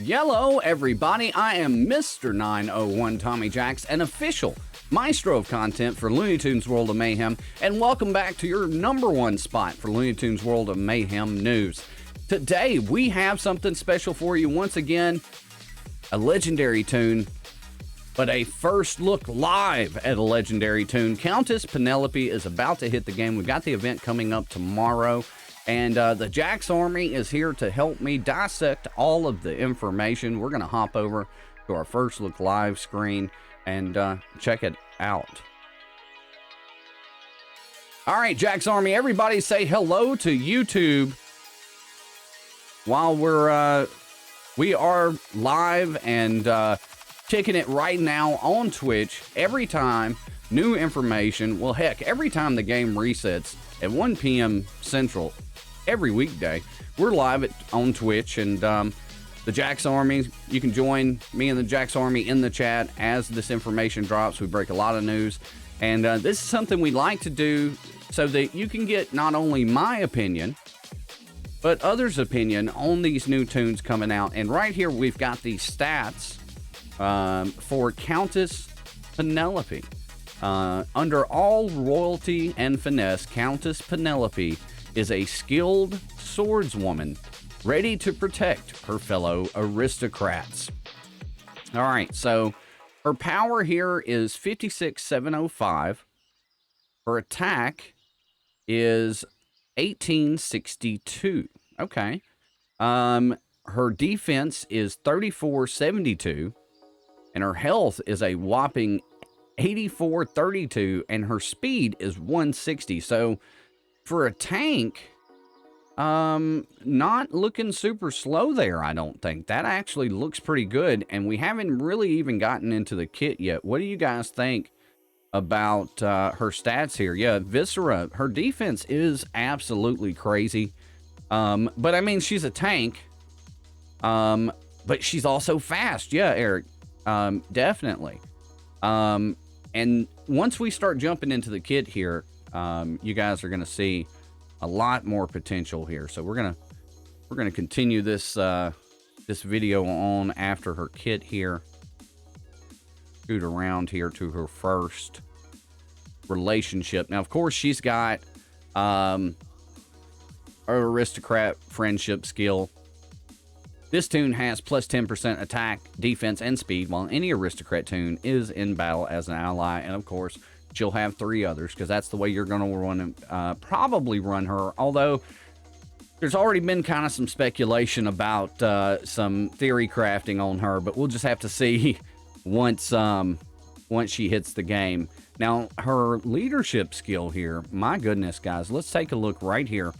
Yellow, everybody. I am Mr. 901 Tommy Jacks, an official Maestro of content for Looney Tunes World of Mayhem, and welcome back to your #1 spot for Looney Tunes World of Mayhem news. Today, we have something special for you once again, a legendary tune, but a first look live at a legendary tune. Countess Penelope is about to hit the game. We've got the event coming up tomorrow. And the Jax Army is here to help me dissect all of the information. We're going to hop over to our first look live screen and check it out. All right, Jax Army, everybody say hello to YouTube while we are live and kicking it right now on Twitch. Every time new information, well, heck, every time the game resets at 1 p.m. Central, every weekday, we're live on Twitch, and the Jax Army, you can join me and the Jax Army in the chat as this information drops. We break a lot of news, and this is something we like to do so that you can get not only my opinion, but others' opinion on these new tunes coming out. And right here, we've got the stats for Countess Penelope. Under all royalty and finesse, Countess Penelope is a skilled swordswoman ready to protect her fellow aristocrats. All right, so her power here is 56,705. Her attack is 1862. Okay. Her defense is 3472, and her health is a whopping 8432, and her speed is 160. So for a tank, not looking super slow there, I don't think. That actually looks pretty good, and we haven't really even gotten into the kit yet. What do you guys think about her stats here? Yeah, Viscera, her defense is absolutely crazy. But I mean, she's a tank, but she's also fast. Yeah, Eric, definitely. And once we start jumping into the kit here, you guys are going to see a lot more potential here. So we're gonna continue this this video on after her kit here. Scoot around here to her first relationship. Now, of course, she's got her aristocrat friendship skill. This tune has plus 10% attack, defense, and speed, while any aristocrat tune is in battle as an ally. And of course, she'll have 3 others, because that's the way you're going to run, probably run her. Although there's already been kind of some speculation about some theory crafting on her, but we'll just have to see once she hits the game. Now, her leadership skill here, my goodness, guys, let's take a look right here.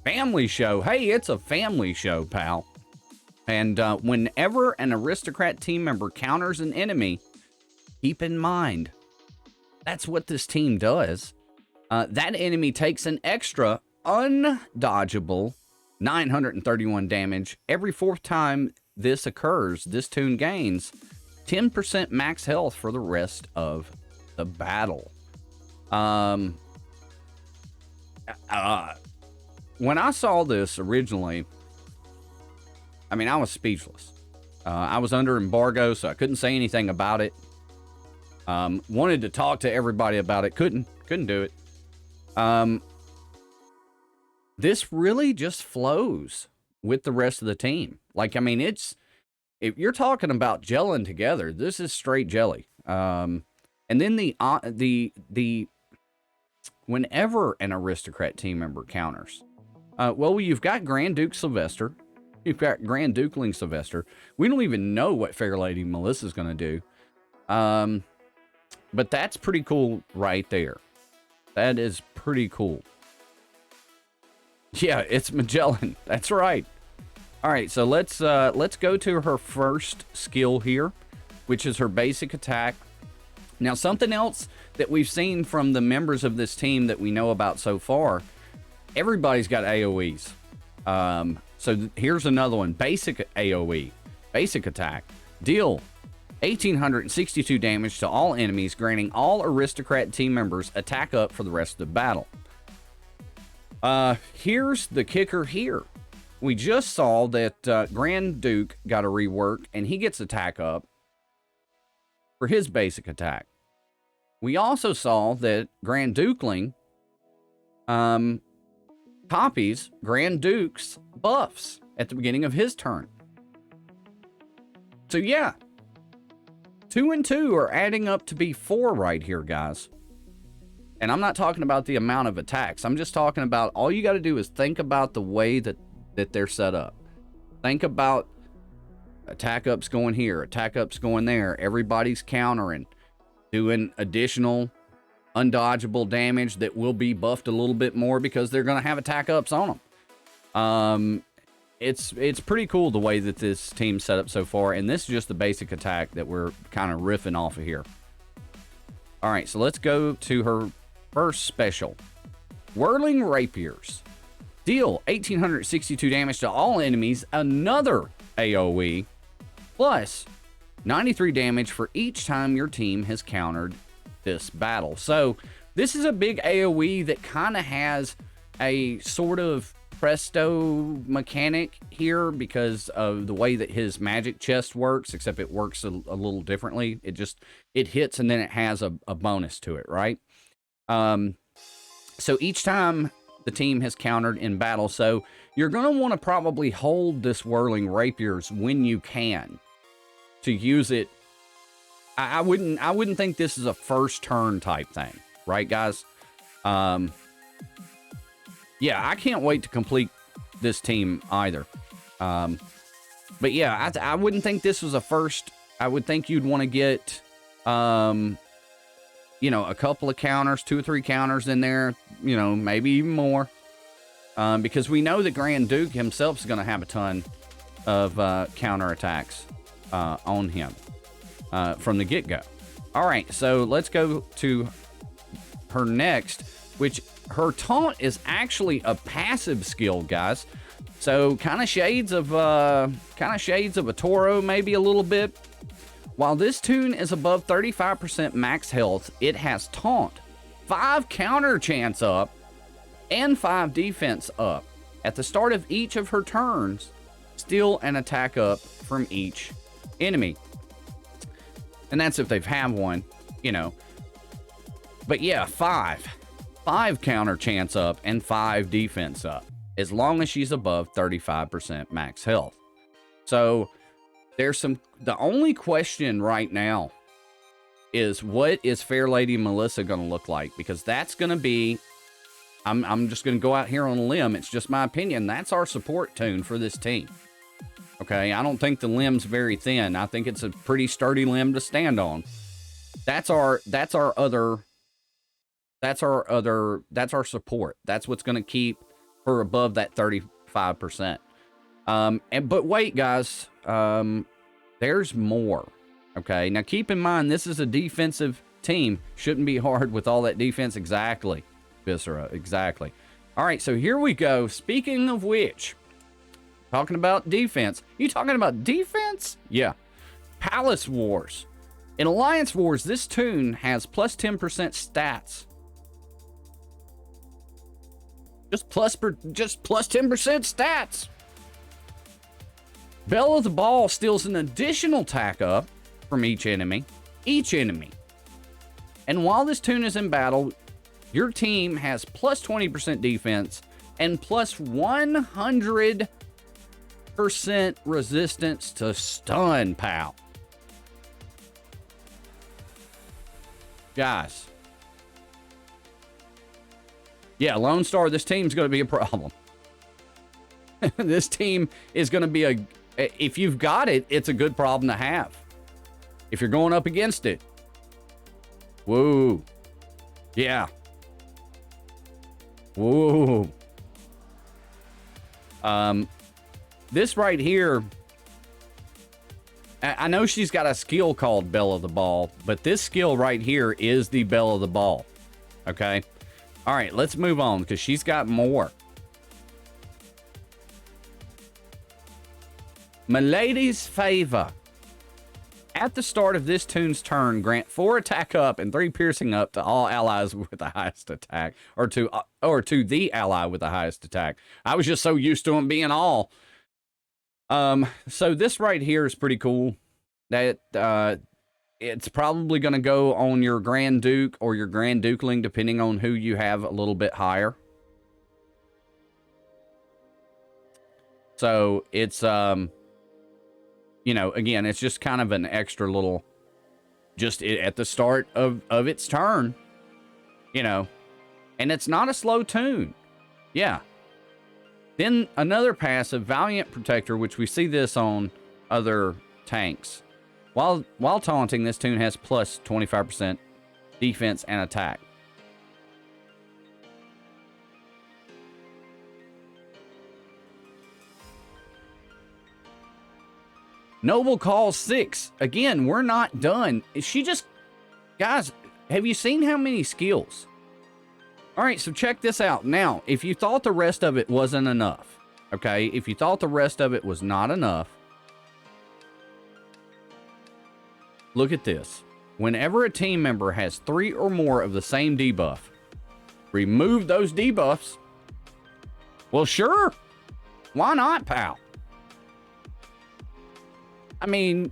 Family show. Hey, it's a family show, pal. And whenever an aristocrat team member counters an enemy, keep in mind, that's what this team does. That enemy takes an extra undodgeable 931 damage. Every 4th time this occurs, this tune gains 10% max health for the rest of the battle. When I saw this originally, I mean, I was speechless. I was under embargo, so I couldn't say anything about it. Wanted to talk to everybody about it. Couldn't do it. This really just flows with the rest of the team. Like, I mean, if you're talking about gelling together, this is straight jelly. And then the whenever an aristocrat team member counters, well, you've got Grand Duke Sylvester. You've got Grand Dukeling Sylvester. We don't even know what Fair Lady Melissa's going to do. But that's pretty cool right there. That is pretty cool. Yeah, it's Magellan. That's right. All right, so let's go to her first skill here, which is her basic attack. Now, something else that we've seen from the members of this team that we know about so far, everybody's got AoEs. So here's another one. Basic AoE. Basic attack. Deal 1,862 damage to all enemies, granting all aristocrat team members attack up for the rest of the battle. Here's the kicker here. we just saw that Grand Duke got a rework, and he gets attack up for his basic attack. We also saw that Grand Dukeling copies Grand Duke's buffs at the beginning of his turn. So yeah, 2 and 2 are adding up to be 4 right here, guys. And I'm not talking about the amount of attacks. I'm just talking about all you got to do is think about the way that they're set up. Think about attack ups going here, attack ups going there. Everybody's countering, doing additional undodgeable damage that will be buffed a little bit more because they're going to have attack ups on them. It's pretty cool the way that this team's set up so far, and this is just the basic attack that we're kind of riffing off of here. All right, so let's go to her first special. Whirling Rapiers. Deal 1,862 damage to all enemies, another AoE, plus 93 damage for each time your team has countered this battle. So this is a big AoE that kind of has a sort of presto mechanic here because of the way that his magic chest works, except it works a little differently. It hits and then it has a bonus to it, right? So each time the team has countered in battle, so you're going to want to probably hold this Whirling Rapiers when you can to use it. I wouldn't think this is a first turn type thing, right, guys? Yeah, I can't wait to complete this team either. But yeah, I wouldn't think this was a first. I would think you'd want to get, you know, a couple of counters, 2 or 3 counters in there, you know, maybe even more. Because we know that Grand Duke himself is going to have a ton of counterattacks on him from the get-go. All right, so let's go to her next, which her taunt is actually a passive skill, guys. So kind of shades of a Toro, maybe a little bit. While this tune is above 35% max health, it has taunt, 5 counter chance up, and 5 defense up. At the start of each of her turns, steal an attack up from each enemy. And that's if they've had one, you know. But yeah, 5 counter chance up and 5 defense up, as long as she's above 35% max health. So there's the only question right now is, what is Fair Lady Melissa going to look like? Because that's going to be, I'm just going to go out here on a limb. It's just my opinion. That's our support tune for this team. Okay, I don't think the limb's very thin. I think it's a pretty sturdy limb to stand on. That's our support. That's what's going to keep her above that 35%. But wait, guys, there's more. Okay, now keep in mind, this is a defensive team. Shouldn't be hard with all that defense. Exactly, Viscera, exactly. All right, so here we go. Speaking of which, talking about defense. You talking about defense? Yeah. Palace Wars. In Alliance Wars, this tune has plus 10% stats. Just plus 10% stats. Belle of the Ball steals an additional attack up from each enemy. And while this tune is in battle, your team has plus 20% defense and plus 100% resistance to stun, pal. Guys. Yeah, Lone Star, this team's going to be a problem. This team is going to be if you've got it, it's a good problem to have. If you're going up against it. Whoa. Yeah. Whoa. This right here, I know she's got a skill called Belle of the Ball, but this skill right here is the Belle of the Ball. Okay? All right, let's move on because she's got more. Milady's Favor. At the start of this tune's turn, grant 4 attack up and 3 piercing up to all allies with the highest attack, or to the ally with the highest attack. I was just so used to them being all. So this right here is pretty cool. That it's probably going to go on your Grand Duke or your Grand Dukeling, depending on who you have a little bit higher. So it's you know, again, it's just kind of an extra little, just at the start of its turn, you know, and it's not a slow tune. Yeah. Then another passive, Valiant Protector, which we see this on other tanks. While taunting, this tune has plus 25% defense and attack. Noble Call 6. Again, we're not done. She just... Guys, have you seen how many skills? All right, so check this out. Now, if you thought the rest of it wasn't enough, okay? If you thought the rest of it was not enough, look at this. Whenever a team member has 3 or more of the same debuff, remove those debuffs. Well, sure. Why not, pal? I mean,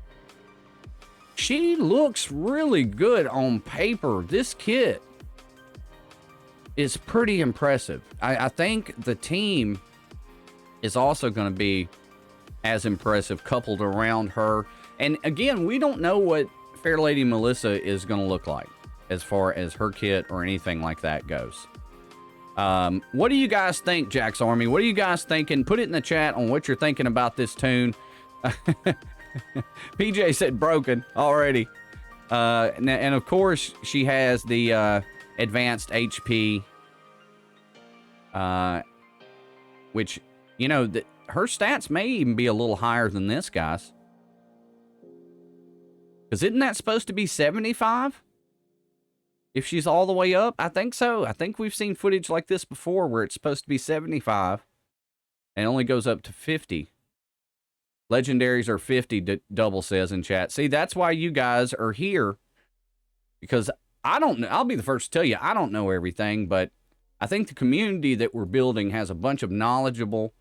she looks really good on paper. This kit is pretty impressive. I think the team is also going to be as impressive coupled around her. And again, we don't know what Fair Lady Melissa is going to look like as far as her kit or anything like that goes. What do you guys think, Jack's Army? What are you guys thinking? Put it in the chat on what you're thinking about this tune. PJ said broken already. And of course, she has the advanced HP, which, you know, her stats may even be a little higher than this, guys. Because isn't that supposed to be 75? If she's all the way up? I think so. I think we've seen footage like this before where it's supposed to be 75 and it only goes up to 50. Legendaries are 50, Double says in chat. See, that's why you guys are here. Because I don't know. I'll be the first to tell you, I don't know everything, but I think the community that we're building has a bunch of knowledgeable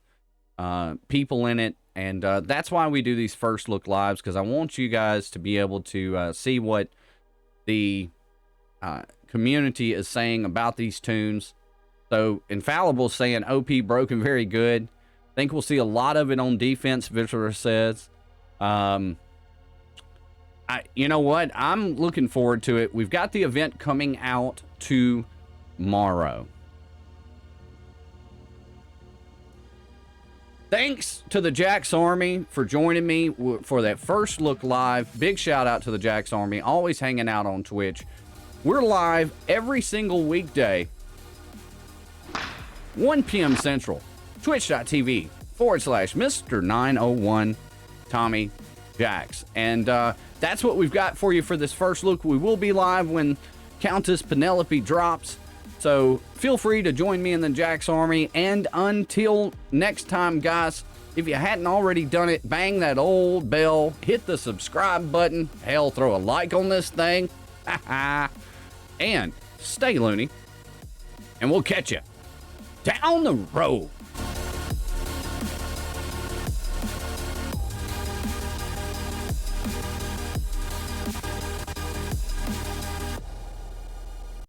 people in it. And that's why we do these first look lives, because I want you guys to be able to see what the community is saying about these tunes. So Infallible saying OP broken, very good. I think we'll see a lot of it on defense, Viscera says. You know what? I'm looking forward to it. We've got the event coming out tomorrow. Thanks to the Jack's Army for joining me for that first look live. Big shout out to the Jack's Army, always hanging out on Twitch. We're live every single weekday, 1 p.m. Central. Twitch.tv/Mr.901 Tommy Jacks. And that's what we've got for you for this first look. We will be live when Countess Penelope drops. So feel free to join me in the Jack's Army. And until next time, guys, if you hadn't already done it, bang that old bell, hit the subscribe button, hell, throw a like on this thing, and stay loony, and we'll catch you down the road.